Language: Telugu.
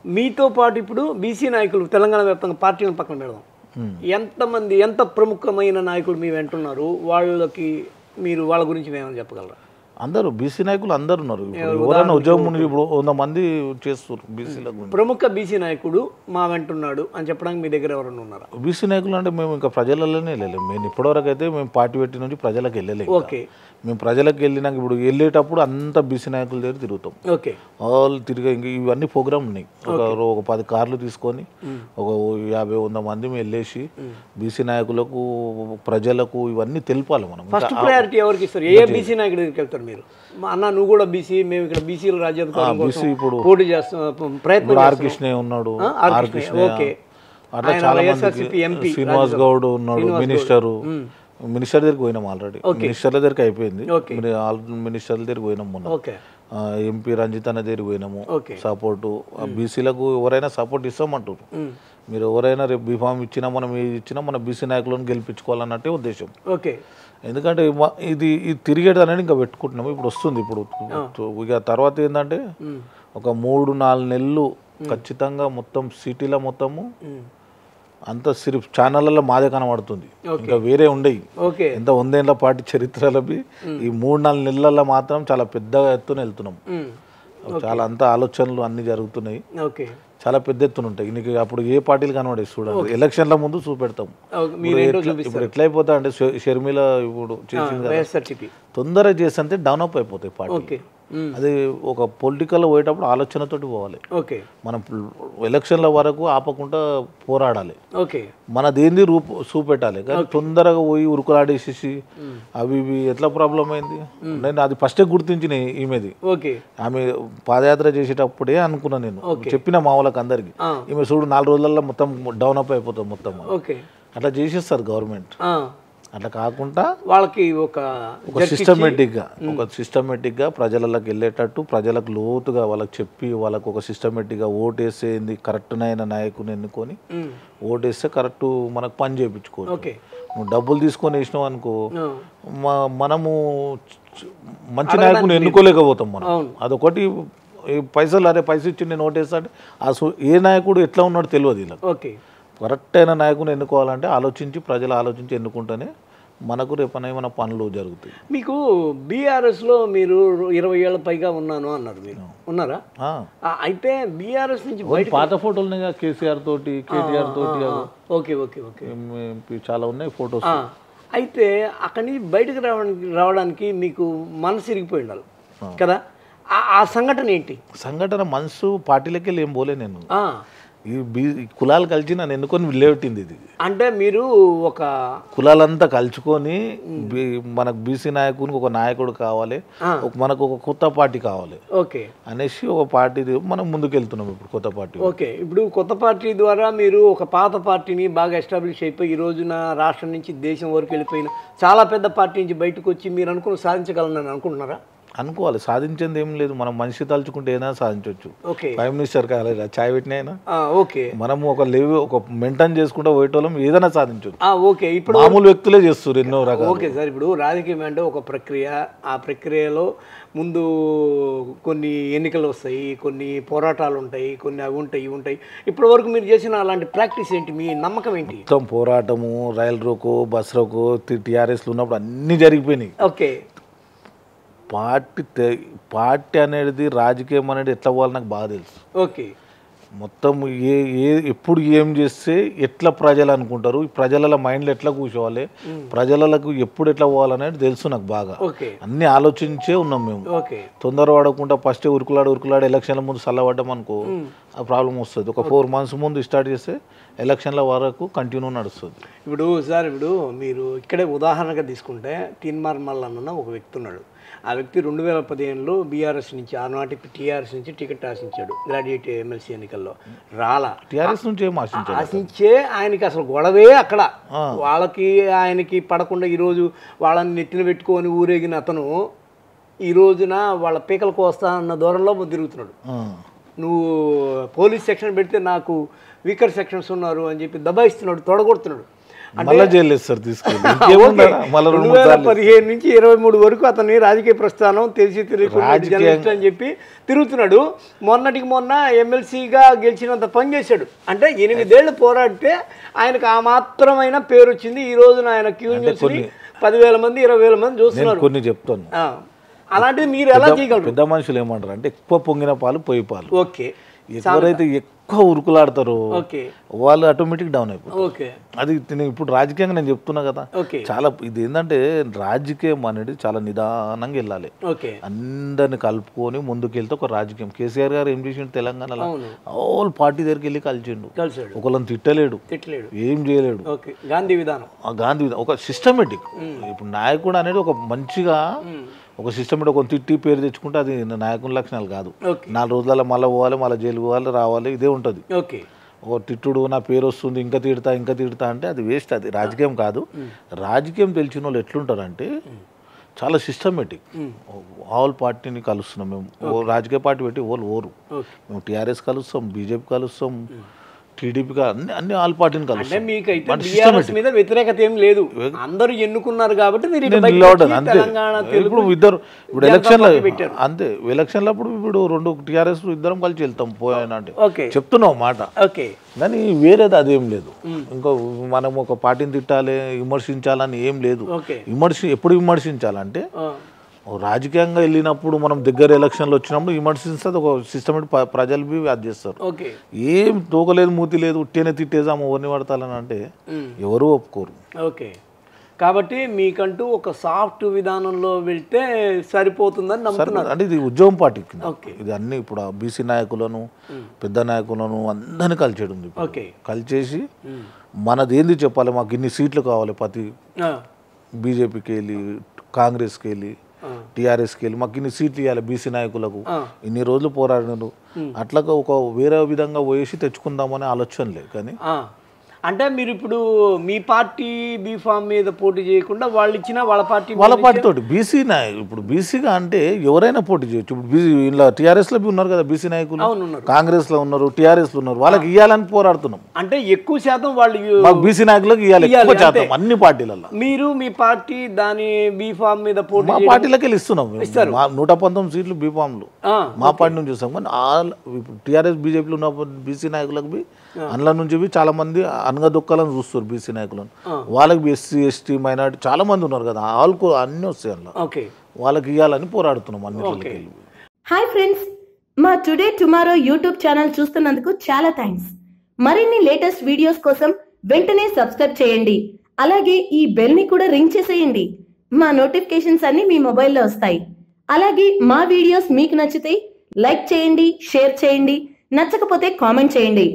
మీతో పాటు ఇప్పుడు బీసీ నాయకులు తెలంగాణ వ్యాప్తంగా పార్టీలను పక్కన పెడదాం, ఎంతమంది ఎంత ప్రముఖమైన నాయకులు మీ వెంటున్నారు, వాళ్ళకి మీరు వాళ్ళ గురించి ఏమైనా చెప్పగలరా? అందరూ బీసీ నాయకులు అందరు ఉన్నారు. ఎవరైనా ఉద్యోగం ఇప్పుడు 100 మంది చేస్తారు బీసీల గురించి. ప్రముఖ బీసీ నాయకుడు మా వెంటున్నాడు అని చెప్పడానికి మీ దగ్గర ఎవరైనా ఉన్నారా? బీసీ నాయకులు అంటే మేము ఇంకా ప్రజలలోనే వెళ్ళలేము. మేము ఇప్పటివరకు అయితే మేము పార్టీ పెట్టి నుంచి ప్రజలకు వెళ్ళలేము. ఓకే, మేము ప్రజలకు వెళ్ళినాక ఇప్పుడు వెళ్ళేటప్పుడు అంతా బీసీ నాయకుల దగ్గర తిరుగుతాం. ఓకే, వాళ్ళు తిరిగి ఇంక ఇవన్నీ ప్రోగ్రామ్ ఉన్నాయి. ఒక 10 కార్లు తీసుకొని ఒక 50-100 మంది మేము వెళ్ళేసి బీసీ నాయకులకు ప్రజలకు ఇవన్నీ తెలిపాలి. మనం ఫస్ట్ ప్రయారిటీ ఎవరికి ఇస్తారు? ఏ బీసీ నాయకుడి దగ్గరికి వెళ్తారు మీరు? అన్న నువ్వు కూడా బీసీ, మేము ఇక్కడ బీసీల రాజ్యాధికారం కోసం ఇప్పుడు పోటీ చేస్తాం, ప్రయత్నం. ఆర్ కృష్ణ ఉన్నాడు, ఆర్ కృష్ణ, ఓకే, అట్లా చాలా మంది, శ్రీనివాస్ గౌడ్ ఉన్నాడు, మినిస్టర్ దగ్గరికి పోయినాం ఆల్రెడీ. మినిస్టర్ల దగ్గరికి అయిపోయింది, మినిస్టర్ల దగ్గరికి పోయినాం. మొన్న ఎంపీ రంజిత్ అన్న దగ్గరికి పోయినాము. సపోర్టు బీసీలకు ఎవరైనా సపోర్ట్ ఇస్తామంటారు. మీరు ఎవరైనా రేపు బీఫామ్ ఇచ్చినా మనం ఇచ్చినా మన బీసీ నాయకులను గెలిపించుకోవాలన్నట్టే ఉద్దేశం. ఓకే, ఎందుకంటే ఇది తిరిగేది అనేది ఇంకా పెట్టుకుంటున్నాము. ఇప్పుడు వస్తుంది. ఇప్పుడు ఇక తర్వాత ఏంటంటే ఒక 3-4 నెలలు ఖచ్చితంగా మొత్తం సిటీలో మొత్తము అంత సిరిఫ్ ఛానళ్ళలో మాదే కనబడుతుంది, ఇంకా వేరే ఉండేవి. ఎంత 100 ఏళ్ల పాటి చరిత్రలవి ఈ 3-4 నెలల్లో మాత్రం చాలా పెద్ద ఎత్తున వెళ్తున్నాం. చాలా అంత ఆలోచనలు అన్ని జరుగుతున్నాయి, చాలా పెద్ద ఎత్తున ఉంటాయి. నీకు అప్పుడు ఏ పార్టీలు కనబడే చూడండి, ఎలక్షన్ల ముందు చూపెడతాం. ఇప్పుడు ఎట్లా అయిపోతా అంటే షర్మిల ఇప్పుడు చేసింది తొందరగా చేస్తే డెవలప్ అయిపోతాయి పార్టీ. అది ఒక పొలిటికల్ పోయేటప్పుడు ఆలోచనతోటి పోవాలి. మనం ఎలక్షన్ల వరకు ఆపకుండా పోరాడాలి. మనదేంది చూపెట్టాలి. కానీ తొందరగా పోయి ఉరుకులాడేసేసి అవి ఇవి ఎట్లా ప్రాబ్లం అయింది. నేను అది ఫస్టే గుర్తించిన ఈమెది. ఆమె పాదయాత్ర చేసేటప్పుడే అనుకున్నా, నేను చెప్పిన మా వాళ్ళకి అందరికి, ఈమె చూడు 4 రోజులలో మొత్తం డెవలప్ అయిపోతుంది మొత్తం. అట్లా చేసేస్తారు గవర్నమెంట్. అట్లా కాకుండా వాళ్ళకి ఒక సిస్టమేటిక్గా ప్రజలకు వెళ్ళేటట్టు, ప్రజలకు లోతుగా వాళ్ళకి చెప్పి, వాళ్ళకు ఒక సిస్టమేటిక్గా ఓటేసేది కరెక్ట్నైన నాయకుని ఎన్నుకొని ఓటేస్తే కరెక్ట్ మనకు పని చేయించుకోవచ్చు. నువ్వు డబ్బులు తీసుకొని వేసినావు అనుకో, మనము మంచి నాయకుని ఎన్నుకోలేకపోతాం మనం. అదొకటి. పైసలు అరే పైసలు ఇచ్చి నేను ఓటేస్తా అంటే ఏ నాయకుడు ఎట్లా ఉన్నాడో తెలియదు. ఇలా కరెక్ట్ అయిన నాయకుని ఎన్నుకోవాలంటే ఆలోచించి, ప్రజలు ఆలోచించి ఎన్నుకుంటేనే మనకు రేపనే మన పనులు జరుగుతాయి. మీకు బీఆర్ఎస్లో మీరు 20 ఏళ్ళ పైగా ఉన్నాను అన్నారు, మీరు ఉన్నారా? అయితే బీఆర్ఎస్ నుంచి పాత ఫోటోలు కేసీఆర్ తోటి, కేటీఆర్ తోటి, ఓకే ఓకే ఓకే, చాలా ఉన్నాయి ఫోటోస్. అయితే అక్కడి నుంచి బయటకు రావడానికి మీకు మనసు ఇరిగిపోయి ఉండాలి కదా, ఆ సంఘటన ఏంటి? సంఘటన మనసు పార్టీలకి వెళ్ళి ఏం పోలే నేను. ఈ కులాలు కలిసి నన్ను ఎన్నుకొని వెళ్ళేట్టింది. ఇది అంటే మీరు ఒక కులాలంతా కలుచుకొని మనకు బీసీ నాయకునికి ఒక నాయకుడు కావాలి, మనకు ఒక కొత్త పార్టీ కావాలి అనేసి ఒక పార్టీ మనం ముందుకు వెళ్తున్నాం ఇప్పుడు, కొత్త పార్టీ. ఓకే, ఇప్పుడు కొత్త పార్టీ ద్వారా మీరు ఒక పాత పార్టీని బాగా ఎస్టాబ్లిష్ అయిపోయి ఈ రోజున రాష్ట్రం నుంచి దేశం వరకు వెళ్ళిపోయిన చాలా పెద్ద పార్టీ నుంచి బయటకు వచ్చి మీరు అనుకుని సాధించగలనని అనుకుంటున్నారా? అనుకోవాలి. సాధించేది ఏం లేదు, మనం మనిషి తలుచుకుంటే ఏదైనా సాధించవచ్చు. ప్రైమ్ మినిస్టర్ కాలేదు, చాయ్ పెట్టిన అయినా మనము ఒక మెయింటైన్ చేసుకుంటూ పోయేటోళ్ళం ఏదైనా సాధించవచ్చు. ఓకే, ఇప్పుడు మామూలు వ్యక్తులే చేస్తారు ఎన్నో రకాలు. ఓకే సార్, ఇప్పుడు రాజకీయం అంటే ఒక ప్రక్రియ, ఆ ప్రక్రియలో ముందు కొన్ని ఎన్నికలు వస్తాయి, కొన్ని పోరాటాలు ఉంటాయి, కొన్ని అవి ఉంటాయి ఇవి ఉంటాయి. ఇప్పటి వరకు మీరు చేసిన అలాంటి ప్రాక్టీస్ ఏంటి, మీ నమ్మకం ఏంటి? మొత్తం పోరాటము, రైలు రోకో, బస్ రోకో, టీఆర్ఎస్లు ఉన్నప్పుడు అన్నీ జరిగిపోయినాయి. ఓకే, పార్టీ అనేది, రాజకీయం అనేది ఎట్లా పోవాలి నాకు బాగా తెలుసు. ఓకే, మొత్తం ఎప్పుడు ఏం చేస్తే ఎట్లా ప్రజలు అనుకుంటారు, ప్రజల మైండ్లో ఎట్లా కూర్చోవాలి, ప్రజలకు ఎప్పుడు ఎట్లా పోవాలనేది తెలుసు నాకు బాగా. అన్ని ఆలోచించే ఉన్నాం మేము. తొందర పడకుండా ఫస్ట్ ఉరుకులాడు ఎలక్షన్ల ముందు చల్లబడ్డాం అనుకో ఆ ప్రాబ్లం వస్తుంది. ఒక 4 months ముందు స్టార్ట్ చేస్తే ఎలక్షన్ల వరకు కంటిన్యూ నడుస్తుంది. ఇప్పుడు సార్, ఇప్పుడు మీరు ఇక్కడే ఉదాహరణగా తీసుకుంటే తీన్మార్ మల్లన్న ఒక వ్యక్తి ఉన్నాడు. ఆ వ్యక్తి 2015లో బీఆర్ఎస్ నుంచి, ఆనాటి టీఆర్ఎస్ నుంచి టికెట్ ఆశించాడు గ్రాడ్యుయేట్ ఎమ్మెల్సీ ఎన్నికల్లో. రాలా. టీఆర్ఎస్ నుంచి ఆశించే ఆయనకి అసలు గొడవే అక్కడ. వాళ్ళకి ఆయనకి పడకుండా ఈరోజు వాళ్ళని నెత్తిన పెట్టుకొని ఊరేగిన అతను ఈ రోజున వాళ్ళ పీకలకు వస్తా అన్న దూరంలో తిరుగుతున్నాడు. నువ్వు పోలీస్ సెక్షన్ పెడితే నాకు వీకర్ సెక్షన్స్ ఉన్నారు అని చెప్పి దబాయిస్తున్నాడు, తొడగొడుతున్నాడు. మళ్ళీ జైలు వేస్తారు తీసుకెళ్ళి. ఇంకేముందరా? మళ్ళీ 2015 నుంచి 23 వరకు అతని రాజకీయ ప్రస్థానం జర్నలిస్ట్ అని చెప్పి తిరుగుతున్నాడు. మొన్నటికి మొన్న ఎమ్మెల్సీగా గెలిచినంత పని చేశాడు. అంటే 8 ఏళ్ళు పోరాడితే ఆయనకు ఆ మాత్రమైన పేరు వచ్చింది. ఈ రోజున ఆయన క్యూ న్యూస్ 10,000 మంది 20,000 మంది చూస్తున్నారు. కొన్ని చెప్తాను. అలాంటిది మీరు ఎలా చేయగలరు? పెద్ద మనుషులు ఏమంటారు అంటే ఎక్కువ పొంగిన పాలు పొయ్యి పాలు. ఓకే, ఎవరైతే ఎక్కువ ఉరుకులాడతారో వాళ్ళు ఆటోమేటిక్ డౌన్ అయిపోతారు. ఓకే, అది ఇప్పుడు రాజకీయంగా నేను చెప్తున్నా కదా, చాలా ఇది ఏంటంటే రాజకీయం అనేది చాలా నిదానంగా వెళ్ళాలి. అందరిని కలుపుకొని ముందుకెళ్తే ఒక రాజకీయం. కేసీఆర్ గారు ఏం చేసిండు తెలంగాణలో? ఆల్ పార్టీ దగ్గరికి వెళ్ళి కలిసిండు. ఒకళ్ళని తిట్టలేడు, ఏం చేయలేడు. గాంధీ విధానం, ఒక సిస్టమేటిక్. ఇప్పుడు నాయకుడు అనేది ఒక మంచిగా ఒక సిస్టమేటిక్ ఒక తిట్టి పేరు తెచ్చుకుంటే అది నాయకుని లక్షణాలు కాదు. 4 రోజులలో మళ్ళీ పోవాలి, మళ్ళీ జైలు పోవాలి, రావాలి, ఇదే ఉంటుంది. ఒక తిట్టుడు నా పేరు వస్తుంది ఇంకా తిడతా అంటే అది వేస్ట్. అది రాజకీయం కాదు. రాజకీయం తెలిసిన వాళ్ళు ఎట్లుంటారంటే చాలా సిస్టమేటిక్. ఆల్ పార్టీని కలుస్తున్నాం మేము. రాజకీయ పార్టీ పెట్టి ఓరు మేము టీఆర్ఎస్ కలుస్తాం, బీజేపీ కలుస్తాం, టీడీపీగా అన్ని ఆల్ పార్టీని కలుస్తాం. మీద వ్యతిరేకత ఏం లేదు, అందరూ ఎన్నుకున్నారు కాబట్టి ఇప్పుడు ఎలక్షన్లో అంతే. ఎలక్షన్లప్పుడు ఇప్పుడు 2 టీఆర్ఎస్ ఇద్దరం కలిసి వెళ్తాం పోయినా అంటే చెప్తున్నావు మాట. కానీ వేరేది అదేం లేదు. ఇంకో మనం ఒక పార్టీని తిట్టాలి, విమర్శించాలని ఏం లేదు. ఎప్పుడు విమర్శించాలంటే రాజకీయంగా వెళ్ళినప్పుడు మనం దగ్గర ఎలక్షన్లు వచ్చినప్పుడు విమర్శిస్తే ఒక సిస్టమేటిక్ ప్రజలు బి అది చేస్తారు. ఏం తోకలేదు మూతి లేదు ఉట్టేనే తిట్టేసాము ఎవరిని పడతాలని అంటే ఎవరు ఒప్పుకోరు. ఓకే, కాబట్టి మీకంటూ ఒక సాఫ్ట్ విధానంలో వెళ్తే సరిపోతుందని నమ్ముతున్నారు. అంటే ఇది ఉద్యమం పార్టీ, ఇది అన్ని ఇప్పుడు బీసీ నాయకులను పెద్ద నాయకులను అందరినీ కలిసేడు ఉంది. కలిసేసి మనది ఏంది చెప్పాలి, మాకు ఇన్ని సీట్లు కావాలి, ప్రతి బీజేపీకి వెళ్ళి కాంగ్రెస్కి వెళ్ళి టీఆర్ఎస్కి వెళ్ళి మాకు ఇన్ని సీట్లు ఇవ్వాలి బీసీ నాయకులకు, ఇన్ని రోజులు పోరాడినారు, అట్లాగా ఒక వేరే విధంగా పోయేసి తెచ్చుకుందామనే ఆలోచన లేదు. కానీ అంటే మీరు ఇప్పుడు మీ పార్టీ బీఫామ్ మీద పోటీ చేయకుండా వాళ్ళు ఇచ్చిన వాళ్ళ పార్టీతో బీసీ ఇప్పుడు బీసీగా అంటే ఎవరైనా పోటీ చేయొచ్చు. ఇప్పుడు బీసీ ఇలా టీఆర్ఎస్ లో ఉన్నారు కదా బీసీ నాయకులు, కాంగ్రెస్ లో ఉన్నారు, టీఆర్ఎస్ లో ఉన్నారు, వాళ్ళకి ఇవ్వాలని పోరాడుతున్నాం. అంటే ఎక్కువ శాతం వాళ్ళు బీసీ నాయకులకు ఇవ్వాలి, ఎక్కువ శాతం అన్ని పార్టీలలో. మీరు మీ పార్టీ దాని బీఫామ్ మీద పోటీ మా పార్టీలకి వెళ్ళి ఇస్తున్నాం. 119 సీట్లు బీఫామ్లు మా పార్టీ నుంచి ఇస్తాం. కానీ టీఆర్ఎస్ బీజేపీలో ఉన్న బీసీ నాయకులకు అందులో నుంచి చాలా మంది అనగదొక్కాలని చూస్తారు బీసీ నాయకులను. వాళ్ళకి ఎస్సీ ఎస్టీ మైనారిటీ చాలా మంది ఉన్నారు కదా, వాళ్ళకు అన్ని వస్తాయి అందులో, వాళ్ళకి ఇవ్వాలని పోరాడుతున్నాం అన్నిటికి. హాయ్ ఫ్రెండ్స్, మా టుడే టుమారో యూట్యూబ్ ఛానల్ చూస్తున్నందుకు చాలా థ్యాంక్స్. మరిన్ని లేటెస్ట్ వీడియోస్ కోసం వెంటనే సబ్స్క్రైబ్ చేయండి. అలాగే ఈ బెల్ ని కూడా రింగ్ చేసేయండి. మా నోటిఫికేషన్స్ అన్ని మీ మొబైల్లో వస్తాయి. అలాగే మా వీడియోస్ మీకు నచ్చితే లైక్ చేయండి, షేర్ చేయండి, నచ్చకపోతే కామెంట్ చేయండి.